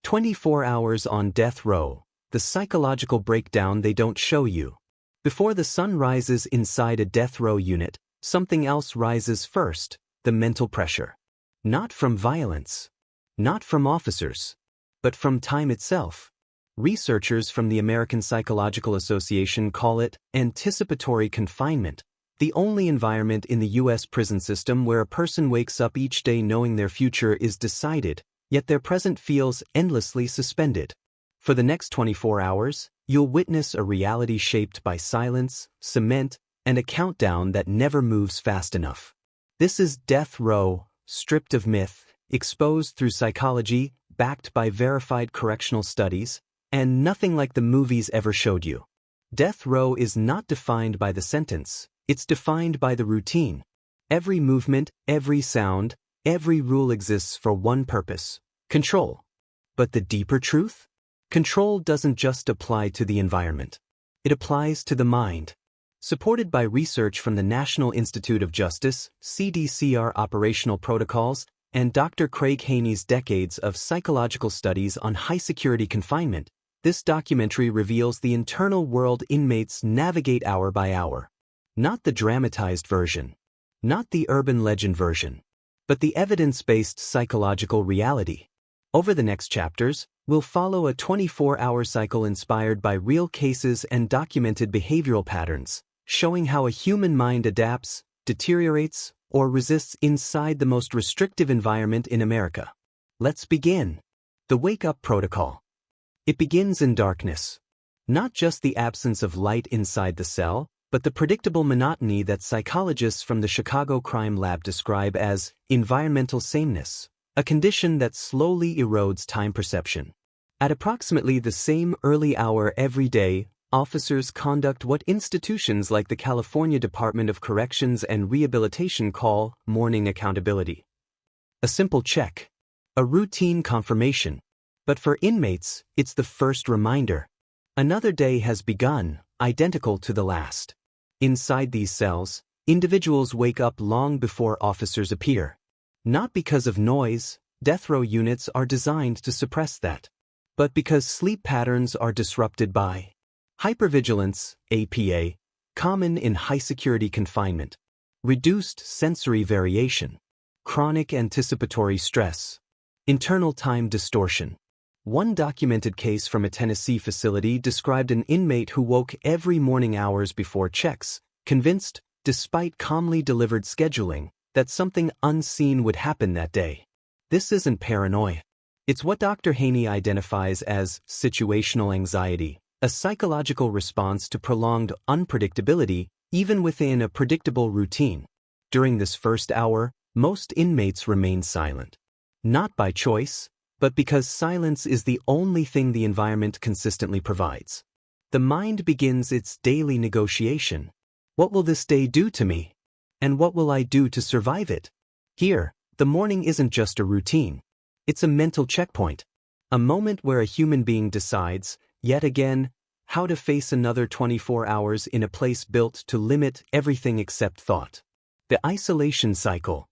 24 hours on death row, the psychological breakdown they don't show you. Before the sun rises inside a death row unit, something else rises first, the mental pressure. Not from violence, not from officers, but from time itself. Researchers from the American Psychological Association call it anticipatory confinement, the only environment in the U.S. prison system where a person wakes up each day knowing their future is decided, yet their present feels endlessly suspended. For the next 24 hours, you'll witness a reality shaped by silence, cement, and a countdown that never moves fast enough. This is death row, stripped of myth, exposed through psychology, backed by verified correctional studies, and nothing like the movies ever showed you. Death row is not defined by the sentence, it's defined by the routine. Every movement, every sound, every rule exists for one purpose: control. But the deeper truth? Control doesn't just apply to the environment. It applies to the mind. Supported by research from the National Institute of Justice, CDCR operational protocols, and Dr. Craig Haney's decades of psychological studies on high-security confinement, this documentary reveals the internal world inmates navigate hour by hour. Not the dramatized version, not the urban legend version, but the evidence-based psychological reality. Over the next chapters, we'll follow a 24-hour cycle inspired by real cases and documented behavioral patterns, showing how a human mind adapts, deteriorates, or resists inside the most restrictive environment in America. Let's begin. The wake-up protocol. It begins in darkness. Not just the absence of light inside the cell, but the predictable monotony that psychologists from the Chicago Crime Lab describe as environmental sameness, a condition that slowly erodes time perception. At approximately the same early hour every day, officers conduct what institutions like the California Department of Corrections and Rehabilitation call morning accountability. A simple check. A routine confirmation. But for inmates, it's the first reminder. Another day has begun, identical to the last. Inside these cells, individuals wake up long before officers appear. Not because of noise, death row units are designed to suppress that, but because sleep patterns are disrupted by hypervigilance, APA, common in high-security confinement, reduced sensory variation, chronic anticipatory stress, internal time distortion. One documented case from a Tennessee facility described an inmate who woke every morning hours before checks, convinced, despite calmly delivered scheduling, that something unseen would happen that day. This isn't paranoia. It's what Dr. Haney identifies as situational anxiety, a psychological response to prolonged unpredictability, even within a predictable routine. During this first hour, most inmates remain silent. Not by choice, but because silence is the only thing the environment consistently provides. The mind begins its daily negotiation. What will this day do to me? And what will I do to survive it? Here, the morning isn't just a routine. It's a mental checkpoint. A moment where a human being decides, yet again, how to face another 24 hours in a place built to limit everything except thought. The isolation cycle.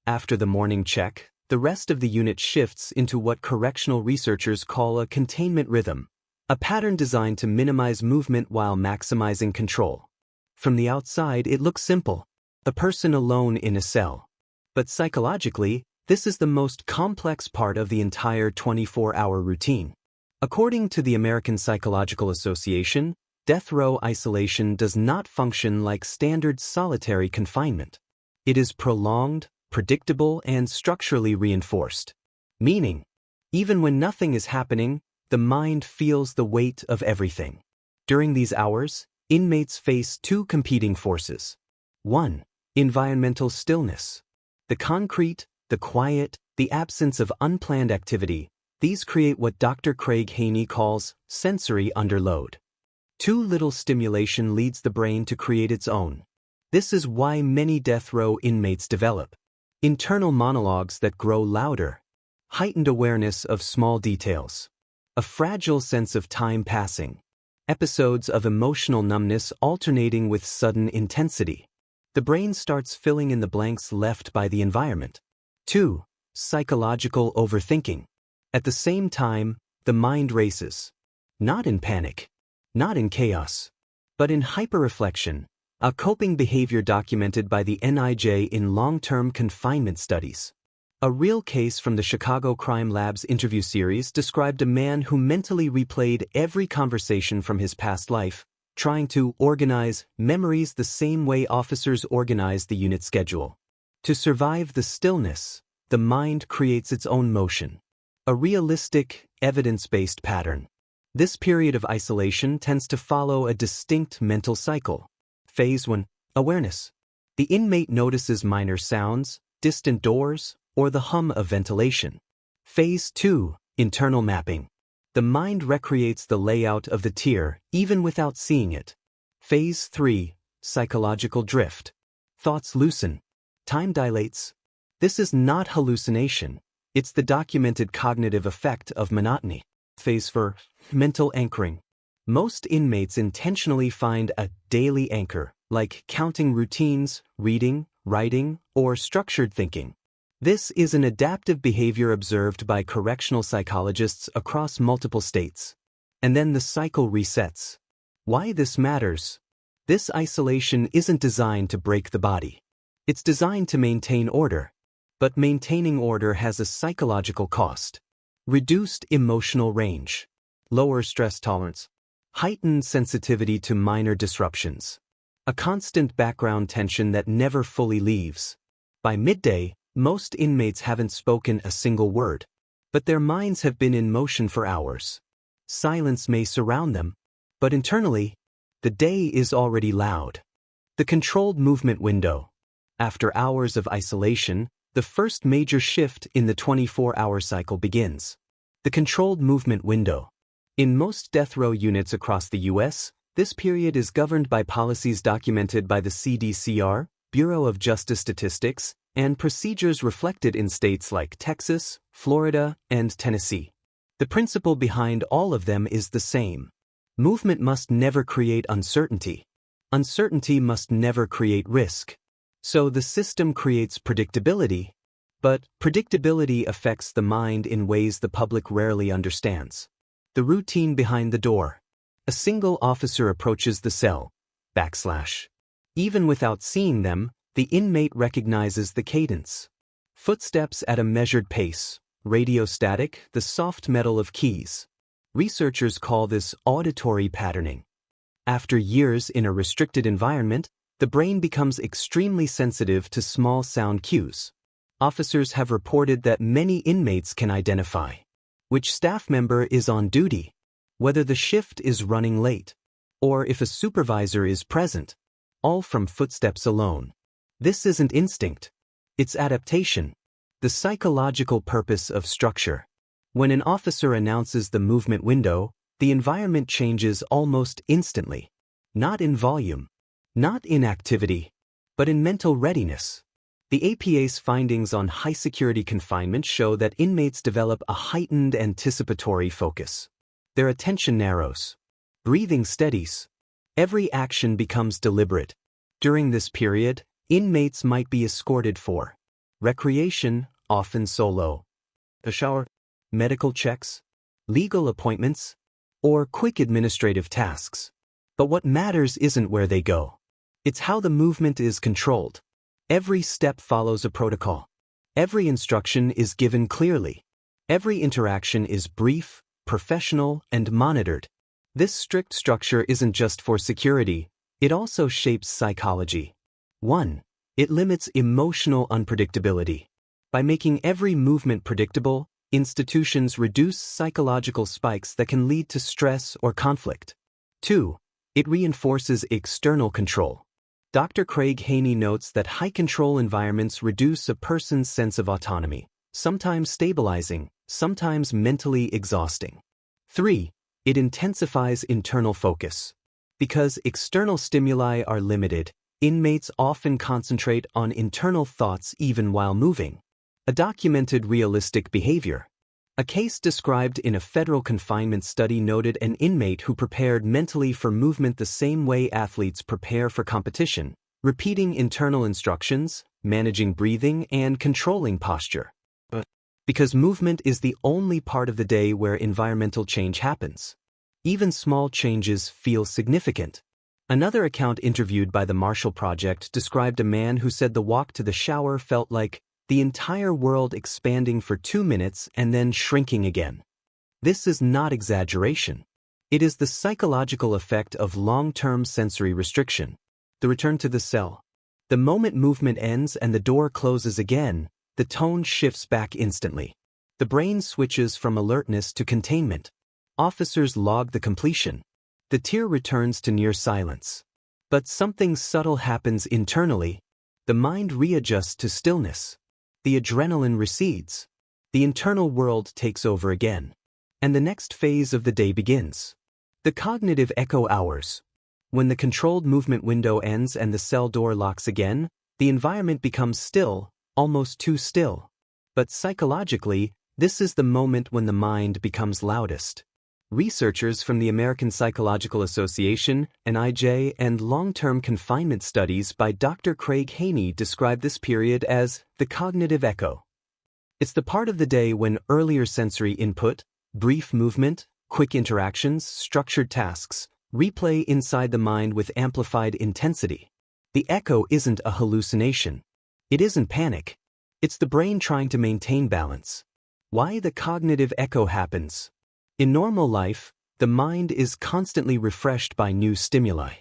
After the morning check, the rest of the unit shifts into what correctional researchers call a containment rhythm, a pattern designed to minimize movement while maximizing control. From the outside, it looks simple, a person alone in a cell. But psychologically, this is the most complex part of the entire 24-hour routine. According to the American Psychological Association, death row isolation does not function like standard solitary confinement. It is prolonged, predictable, and structurally reinforced. Meaning, even when nothing is happening, the mind feels the weight of everything. During these hours, inmates face two competing forces. 1. Environmental stillness. The concrete, the quiet, the absence of unplanned activity, these create what Dr. Craig Haney calls sensory underload. Too little stimulation leads the brain to create its own. This is why many death row inmates develop internal monologues that grow louder, heightened awareness of small details, a fragile sense of time passing, episodes of emotional numbness alternating with sudden intensity. The brain starts filling in the blanks left by the environment. 2. Psychological overthinking. At the same time, the mind races. Not in panic, not in chaos, but in hyperreflection, a coping behavior documented by the NIJ in long-term confinement studies. A real case from the Chicago Crime Lab's interview series described a man who mentally replayed every conversation from his past life, trying to organize memories the same way officers organize the unit schedule. To survive the stillness, the mind creates its own motion. A realistic, evidence-based pattern. This period of isolation tends to follow a distinct mental cycle. Phase 1. Awareness. The inmate notices minor sounds, distant doors, or the hum of ventilation. Phase 2. Internal mapping. The mind recreates the layout of the tier, even without seeing it. Phase 3. Psychological drift. Thoughts loosen. Time dilates. This is not hallucination. It's the documented cognitive effect of monotony. Phase 4. Mental anchoring. Most inmates intentionally find a daily anchor, like counting routines, reading, writing, or structured thinking. This is an adaptive behavior observed by correctional psychologists across multiple states. And then the cycle resets. Why this matters? This isolation isn't designed to break the body. It's designed to maintain order. But maintaining order has a psychological cost. Reduced emotional range. Lower stress tolerance. Heightened sensitivity to minor disruptions. A constant background tension that never fully leaves. By midday, most inmates haven't spoken a single word, but their minds have been in motion for hours. Silence may surround them, but internally, the day is already loud. The controlled movement window. After hours of isolation, the first major shift in the 24-hour cycle begins. The controlled movement window. In most death row units across the U.S., this period is governed by policies documented by the CDCR, Bureau of Justice Statistics, and procedures reflected in states like Texas, Florida, and Tennessee. The principle behind all of them is the same. Movement must never create uncertainty. Uncertainty must never create risk. So the system creates predictability, but predictability affects the mind in ways the public rarely understands. The routine behind the door. A single officer approaches the cell, /. Even without seeing them, the inmate recognizes the cadence. Footsteps at a measured pace, radiostatic, the soft metal of keys. Researchers call this auditory patterning. After years in a restricted environment, the brain becomes extremely sensitive to small sound cues. Officers have reported that many inmates can identify which staff member is on duty, whether the shift is running late, or if a supervisor is present, all from footsteps alone. This isn't instinct. It's adaptation. The psychological purpose of structure. When an officer announces the movement window, the environment changes almost instantly. Not in volume, not in activity, but in mental readiness. The APA's findings on high-security confinement show that inmates develop a heightened anticipatory focus. Their attention narrows. Breathing steadies. Every action becomes deliberate. During this period, inmates might be escorted for recreation, often solo, a shower, medical checks, legal appointments, or quick administrative tasks. But what matters isn't where they go. It's how the movement is controlled. Every step follows a protocol. Every instruction is given clearly. Every interaction is brief, professional, and monitored. This strict structure isn't just for security, it also shapes psychology. 1. It limits emotional unpredictability. By making every movement predictable, institutions reduce psychological spikes that can lead to stress or conflict. 2. It reinforces external control. Dr. Craig Haney notes that high-control environments reduce a person's sense of autonomy, sometimes stabilizing, sometimes mentally exhausting. 3. It intensifies internal focus. Because external stimuli are limited, inmates often concentrate on internal thoughts even while moving. A documented realistic behavior. A case described in a federal confinement study noted an inmate who prepared mentally for movement the same way athletes prepare for competition, repeating internal instructions, managing breathing, and controlling posture. But because movement is the only part of the day where environmental change happens. Even small changes feel significant. Another account interviewed by the Marshall Project described a man who said the walk to the shower felt like the entire world expanding for 2 minutes and then shrinking again. This is not exaggeration. It is the psychological effect of long-term sensory restriction. The return to the cell. The moment movement ends and the door closes again, the tone shifts back instantly. The brain switches from alertness to containment. Officers log the completion. The tear returns to near silence. But something subtle happens internally. The mind readjusts to stillness. The adrenaline recedes. The internal world takes over again. And the next phase of the day begins. The cognitive echo hours. When the controlled movement window ends and the cell door locks again, the environment becomes still, almost too still. But psychologically, this is the moment when the mind becomes loudest. Researchers from the American Psychological Association, NIJ, and long-term confinement studies by Dr. Craig Haney describe this period as the cognitive echo. It's the part of the day when earlier sensory input, brief movement, quick interactions, structured tasks, replay inside the mind with amplified intensity. The echo isn't a hallucination. It isn't panic. It's the brain trying to maintain balance. Why the cognitive echo happens? In normal life, the mind is constantly refreshed by new stimuli.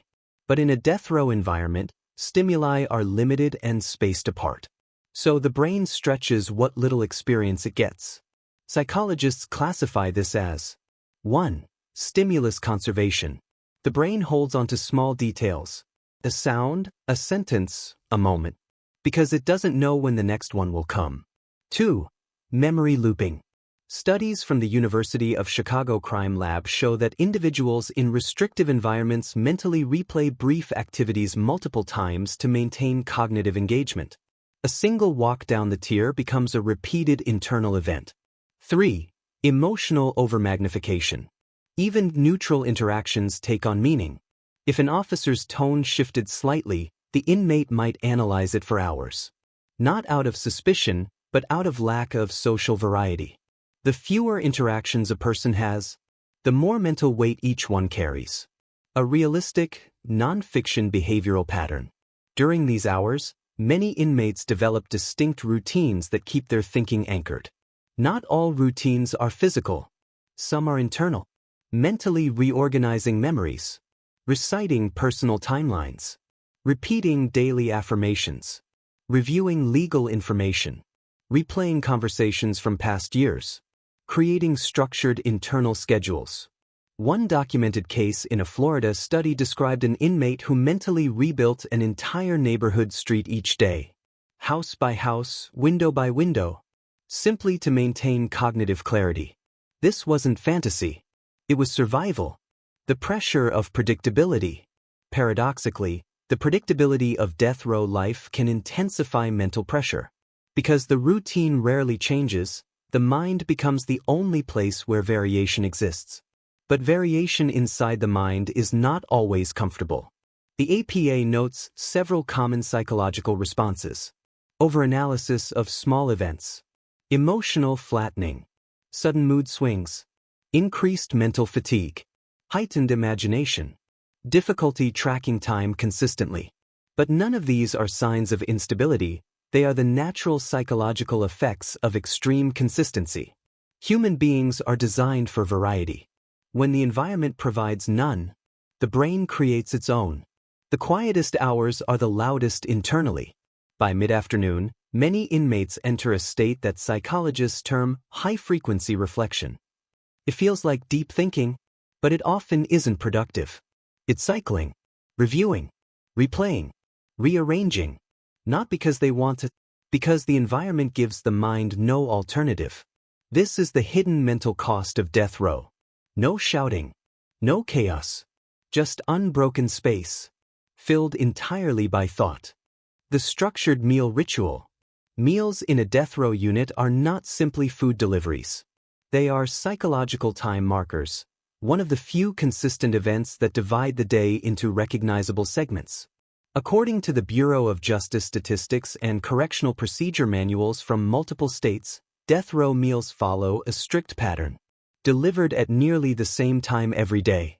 But in a death row environment, stimuli are limited and spaced apart. So the brain stretches what little experience it gets. Psychologists classify this as 1. Stimulus conservation. The brain holds onto small details, a sound, a sentence, a moment, because it doesn't know when the next one will come. 2. Memory looping. Studies from the University of Chicago Crime Lab show that individuals in restrictive environments mentally replay brief activities multiple times to maintain cognitive engagement. A single walk down the tier becomes a repeated internal event. 3. Emotional overmagnification. Even neutral interactions take on meaning. If an officer's tone shifted slightly, the inmate might analyze it for hours. Not out of suspicion, but out of lack of social variety. The fewer interactions a person has, the more mental weight each one carries. A realistic, non-fiction behavioral pattern. During these hours, many inmates develop distinct routines that keep their thinking anchored. Not all routines are physical. Some are internal. Mentally reorganizing memories. Reciting personal timelines. Repeating daily affirmations. Reviewing legal information. Replaying conversations from past years. Creating structured internal schedules. One documented case in a Florida study described an inmate who mentally rebuilt an entire neighborhood street each day, house by house, window by window, simply to maintain cognitive clarity. This wasn't fantasy. It was survival. The pressure of predictability. Paradoxically, the predictability of death row life can intensify mental pressure. Because the routine rarely changes, the mind becomes the only place where variation exists. But variation inside the mind is not always comfortable. The APA notes several common psychological responses. Overanalysis of small events. Emotional flattening. Sudden mood swings. Increased mental fatigue. Heightened imagination. Difficulty tracking time consistently. But none of these are signs of instability. They are the natural psychological effects of extreme consistency. Human beings are designed for variety. When the environment provides none, the brain creates its own. The quietest hours are the loudest internally. By mid-afternoon, many inmates enter a state that psychologists term high-frequency reflection. It feels like deep thinking, but it often isn't productive. It's cycling, reviewing, replaying, rearranging. Not because they want it, because the environment gives the mind no alternative. This is the hidden mental cost of death row. No shouting, no chaos, just unbroken space, filled entirely by thought. The structured meal ritual. Meals in a death row unit are not simply food deliveries. They are psychological time markers, one of the few consistent events that divide the day into recognizable segments. According to the Bureau of Justice Statistics and correctional procedure manuals from multiple states, Death row meals follow a strict pattern, delivered at nearly the same time every day.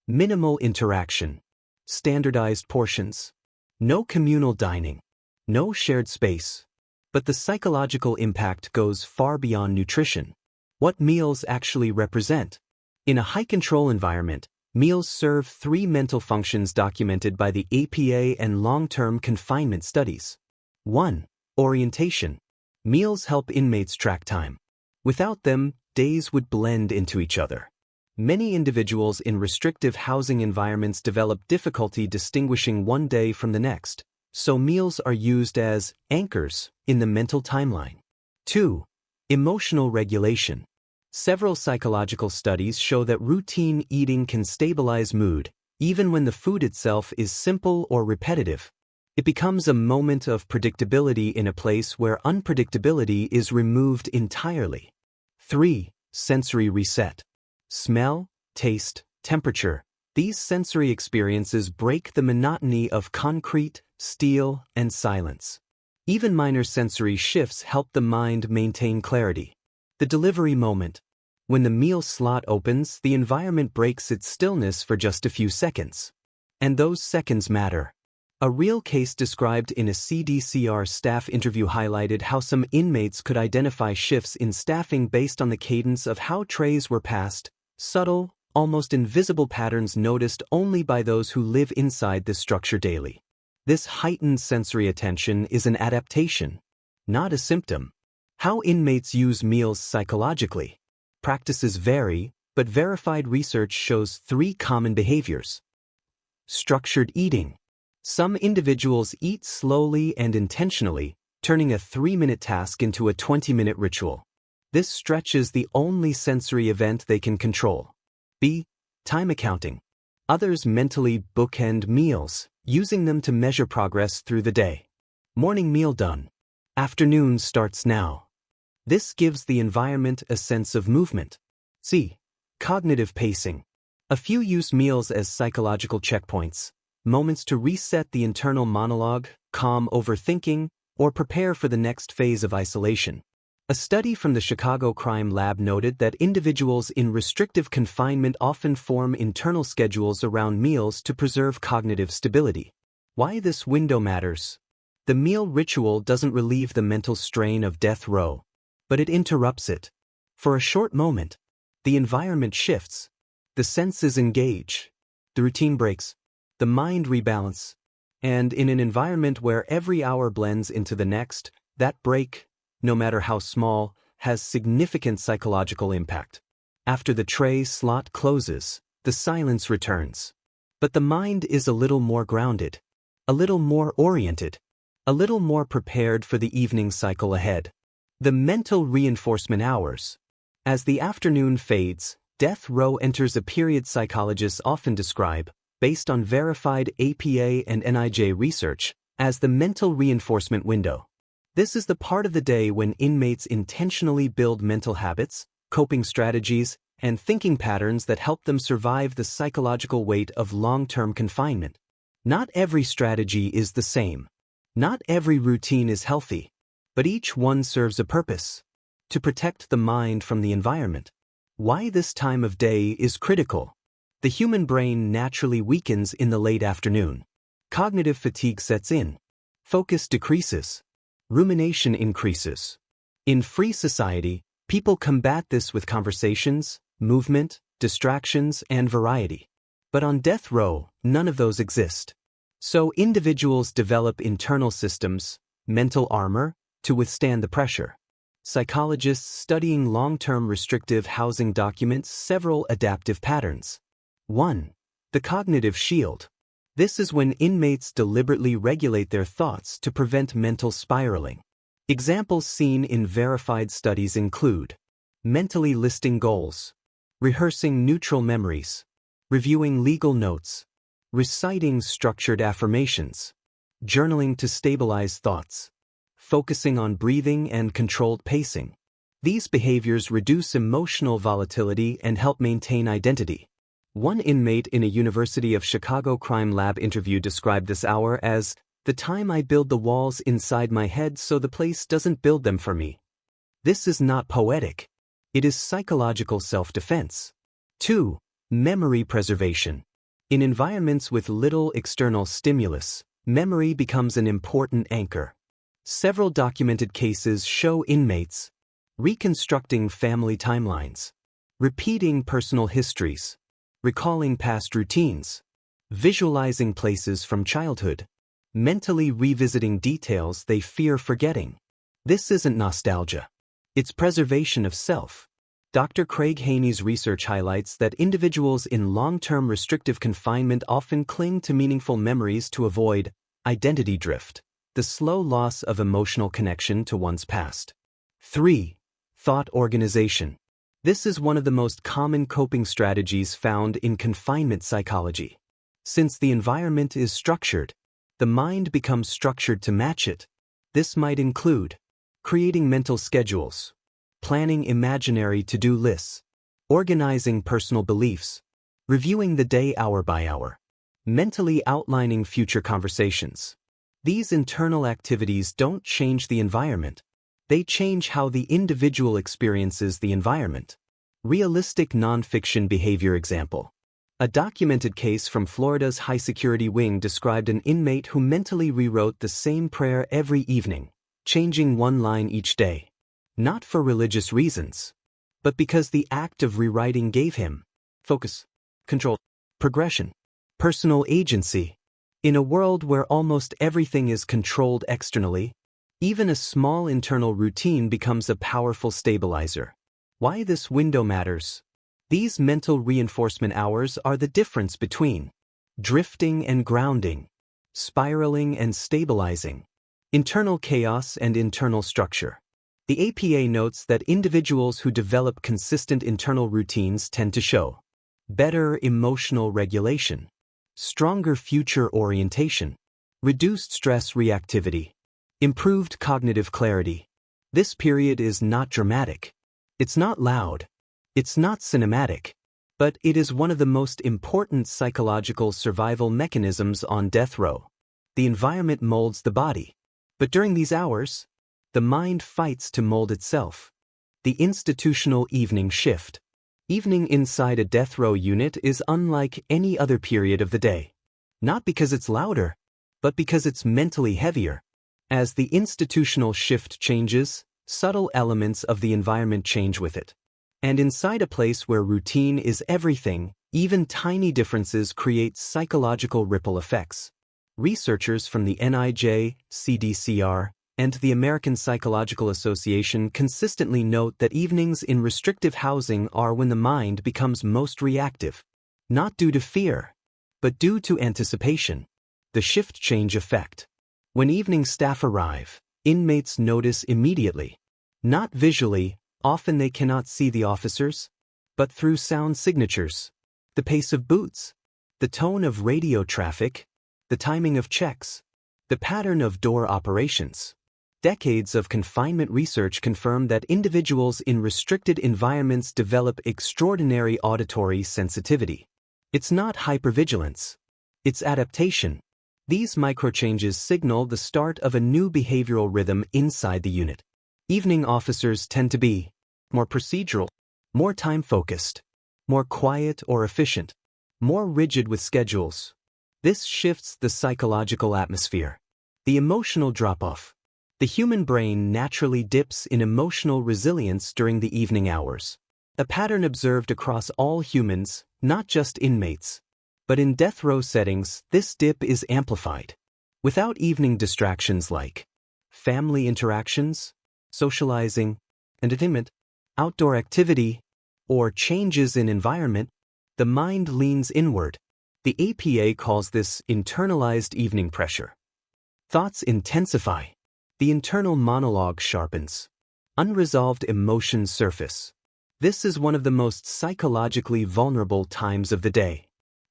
Minimal interaction, standardized portions, no communal dining, no shared space. But the psychological impact goes far beyond nutrition. What meals actually represent? In a high-control environment, meals serve three mental functions documented by the APA and long-term confinement studies. 1. Orientation. Meals help inmates track time. Without them, days would blend into each other. Many individuals in restrictive housing environments develop difficulty distinguishing one day from the next, so meals are used as anchors in the mental timeline. 2. Emotional regulation. Several psychological studies show that routine eating can stabilize mood, even when the food itself is simple or repetitive. It becomes a moment of predictability in a place where unpredictability is removed entirely. 3. Sensory reset. Smell, taste, temperature. These sensory experiences break the monotony of concrete, steel, and silence. Even minor sensory shifts help the mind maintain clarity. The delivery moment. When the meal slot opens, the environment breaks its stillness for just a few seconds. And those seconds matter. A real case described in a CDCR staff interview highlighted how some inmates could identify shifts in staffing based on the cadence of how trays were passed, subtle, almost invisible patterns noticed only by those who live inside this structure daily. This heightened sensory attention is an adaptation, not a symptom. How inmates use meals psychologically. Practices vary, but verified research shows three common behaviors. Structured eating. Some individuals eat slowly and intentionally, turning a 3-minute task into a 20-minute ritual. This stretches the only sensory event they can control. B. Time accounting. Others mentally bookend meals, using them to measure progress through the day. Morning meal done. Afternoon starts now. This gives the environment a sense of movement. C. Cognitive pacing. A few use meals as psychological checkpoints, moments to reset the internal monologue, calm overthinking, or prepare for the next phase of isolation. A study from the Chicago Crime Lab noted that individuals in restrictive confinement often form internal schedules around meals to preserve cognitive stability. Why this window matters? The meal ritual doesn't relieve the mental strain of death row, but it interrupts it. For a short moment, the environment shifts, the senses engage, the routine breaks, the mind rebalance, and in an environment where every hour blends into the next, that break, no matter how small, has significant psychological impact. After the tray slot closes, the silence returns. But the mind is a little more grounded, a little more oriented, a little more prepared for the evening cycle ahead. The mental reinforcement hours. As the afternoon fades, death row enters a period psychologists often describe, based on verified APA and NIJ research, as the mental reinforcement window. This is the part of the day when inmates intentionally build mental habits, coping strategies, and thinking patterns that help them survive the psychological weight of long-term confinement. Not every strategy is the same. Not every routine is healthy. But each one serves a purpose: to protect the mind from the environment. Why this time of day is critical. The human brain naturally weakens in the late afternoon. Cognitive fatigue sets in. Focus decreases. Rumination increases. In free society, people combat this with conversations, movement, distractions, and variety. But on death row, none of those exist. So individuals develop internal systems, mental armor, to withstand the pressure. Psychologists studying long-term restrictive housing document several adaptive patterns. 1. The cognitive shield. This is when inmates deliberately regulate their thoughts to prevent mental spiraling. Examples seen in verified studies include mentally listing goals, rehearsing neutral memories, reviewing legal notes, reciting structured affirmations, journaling to stabilize thoughts, focusing on breathing and controlled pacing. These behaviors reduce emotional volatility and help maintain identity. One inmate in a University of Chicago Crime Lab interview described this hour as the time I build the walls inside my head so the place doesn't build them for me. This is not poetic. It is psychological self-defense. 2. Memory preservation. In environments with little external stimulus, memory becomes an important anchor. Several documented cases show inmates reconstructing family timelines, repeating personal histories, recalling past routines, visualizing places from childhood, mentally revisiting details they fear forgetting. This isn't nostalgia. It's preservation of self. Dr. Craig Haney's research highlights that individuals in long-term restrictive confinement often cling to meaningful memories to avoid identity drift, the slow loss of emotional connection to one's past. 3. Thought organization. This is one of the most common coping strategies found in confinement psychology. Since the environment is structured, the mind becomes structured to match it. This might include creating mental schedules, planning imaginary to-do lists, organizing personal beliefs, reviewing the day hour by hour, mentally outlining future conversations. These internal activities don't change the environment. They change how the individual experiences the environment. Realistic nonfiction behavior example. A documented case from Florida's high-security wing described an inmate who mentally rewrote the same prayer every evening, changing one line each day. Not for religious reasons, but because the act of rewriting gave him focus, control, progression, personal agency. In a world where almost everything is controlled externally, even a small internal routine becomes a powerful stabilizer. Why this window matters? These mental reinforcement hours are the difference between drifting and grounding, spiraling and stabilizing, internal chaos and internal structure. The APA notes that individuals who develop consistent internal routines tend to show better emotional regulation, stronger future orientation, reduced stress reactivity, improved cognitive clarity. This period is not dramatic. It's not loud. It's not cinematic. But it is one of the most important psychological survival mechanisms on death row. The environment molds the body. But during these hours, the mind fights to mold itself. The institutional evening shift. Evening inside a death row unit is unlike any other period of the day. Not because it's louder, but because it's mentally heavier. As the institutional shift changes, subtle elements of the environment change with it. And inside a place where routine is everything, even tiny differences create psychological ripple effects. Researchers from the NIJ, CDCR, and the American Psychological Association consistently note that evenings in restrictive housing are when the mind becomes most reactive. Not due to fear, but due to anticipation. The shift change effect. When evening staff arrive, inmates notice immediately. Not visually, often they cannot see the officers, but through sound signatures. The pace of boots, the tone of radio traffic, the timing of checks, the pattern of door operations. Decades of confinement research confirm that individuals in restricted environments develop extraordinary auditory sensitivity. It's not hypervigilance. It's adaptation. These microchanges signal the start of a new behavioral rhythm inside the unit. Evening officers tend to be more procedural, more time-focused, more quiet or efficient, more rigid with schedules. This shifts the psychological atmosphere. The emotional drop-off. The human brain naturally dips in emotional resilience during the evening hours. A pattern observed across all humans, not just inmates. But in death row settings, this dip is amplified. Without evening distractions like family interactions, socializing, entertainment, outdoor activity, or changes in environment, the mind leans inward. The APA calls this internalized evening pressure. Thoughts intensify. The internal monologue sharpens. Unresolved emotions surface. This is one of the most psychologically vulnerable times of the day,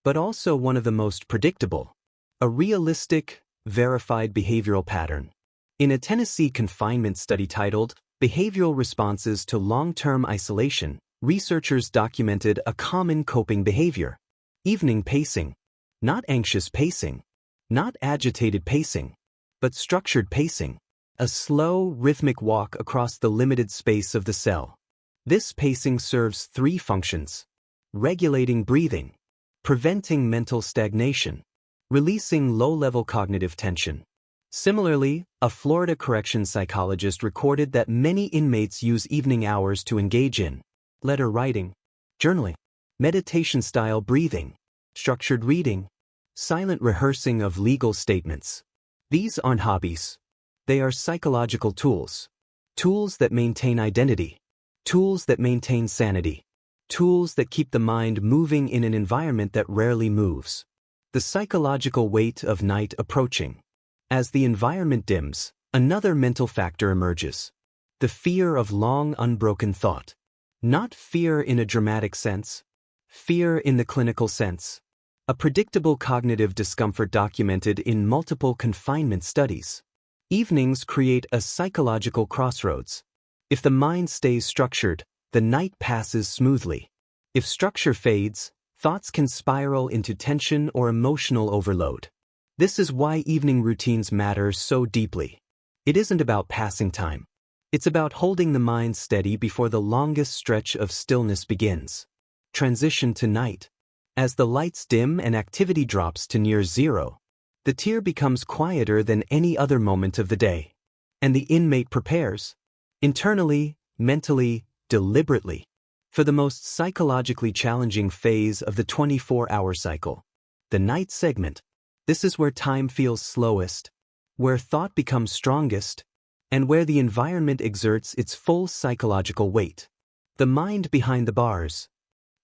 but also one of the most predictable. A realistic, verified behavioral pattern. In a Tennessee confinement study titled Behavioral Responses to Long-Term Isolation, researchers documented a common coping behavior. Evening pacing. Not anxious pacing. Not agitated pacing, but structured pacing. a slow, rhythmic walk across the limited space of the cell. This pacing serves three functions: regulating breathing, preventing mental stagnation, releasing low-level cognitive tension. Similarly, a Florida corrections psychologist recorded that many inmates use evening hours to engage in letter writing, journaling, meditation-style breathing, structured reading, silent rehearsing of legal statements. These aren't hobbies. They are psychological tools. Tools that maintain identity. Tools that maintain sanity. Tools that keep the mind moving in an environment that rarely moves. The psychological weight of night approaching. As the environment dims, another mental factor emerges. The fear of long unbroken thought. Not fear in a dramatic sense. Fear in the clinical sense. A predictable cognitive discomfort documented in multiple confinement studies. Evenings create a psychological crossroads. If the mind stays structured, the night passes smoothly. If structure fades, thoughts can spiral into tension or emotional overload. This is why evening routines matter so deeply. It isn't about passing time. It's about holding the mind steady before the longest stretch of stillness begins. Transition to night. As the lights dim and activity drops to near zero, the tier becomes quieter than any other moment of the day. And the inmate prepares, internally, mentally, deliberately, for the most psychologically challenging phase of the 24-hour cycle. The night segment. This is where time feels slowest, where thought becomes strongest, and where the environment exerts its full psychological weight. The mind behind the bars.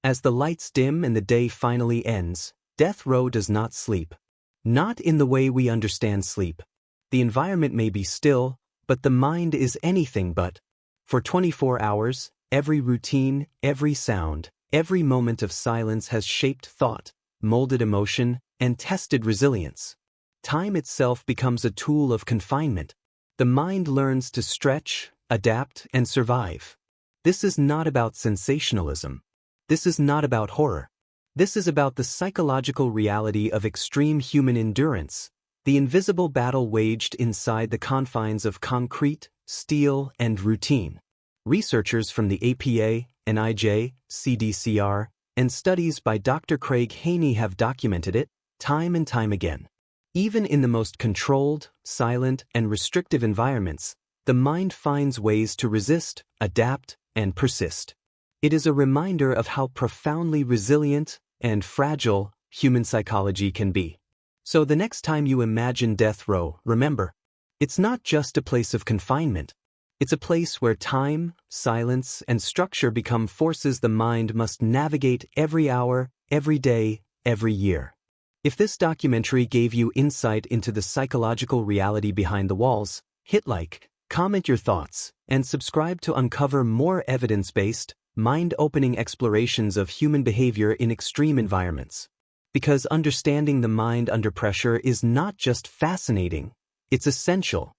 As the lights dim and the day finally ends, death row does not sleep. Not in the way we understand sleep. The environment may be still, but the mind is anything but. For 24 hours, every routine, every sound, every moment of silence has shaped thought, molded emotion, and tested resilience. Time itself becomes a tool of confinement. The mind learns to stretch, adapt, and survive. This is not about sensationalism. This is not about horror. This is about the psychological reality of extreme human endurance, the invisible battle waged inside the confines of concrete, steel, and routine. Researchers from the APA, NIJ, CDCR, and studies by Dr. Craig Haney have documented it, time and time again. Even in the most controlled, silent, and restrictive environments, the mind finds ways to resist, adapt, and persist. It is a reminder of how profoundly resilient and fragile human psychology can be. So the next time you imagine death row, remember, it's not just a place of confinement. It's a place where time, silence, and structure become forces the mind must navigate every hour, every day, every year. If this documentary gave you insight into the psychological reality behind the walls, hit like, comment your thoughts, and subscribe to uncover more evidence-based, mind-opening explorations of human behavior in extreme environments. Because understanding the mind under pressure is not just fascinating, it's essential.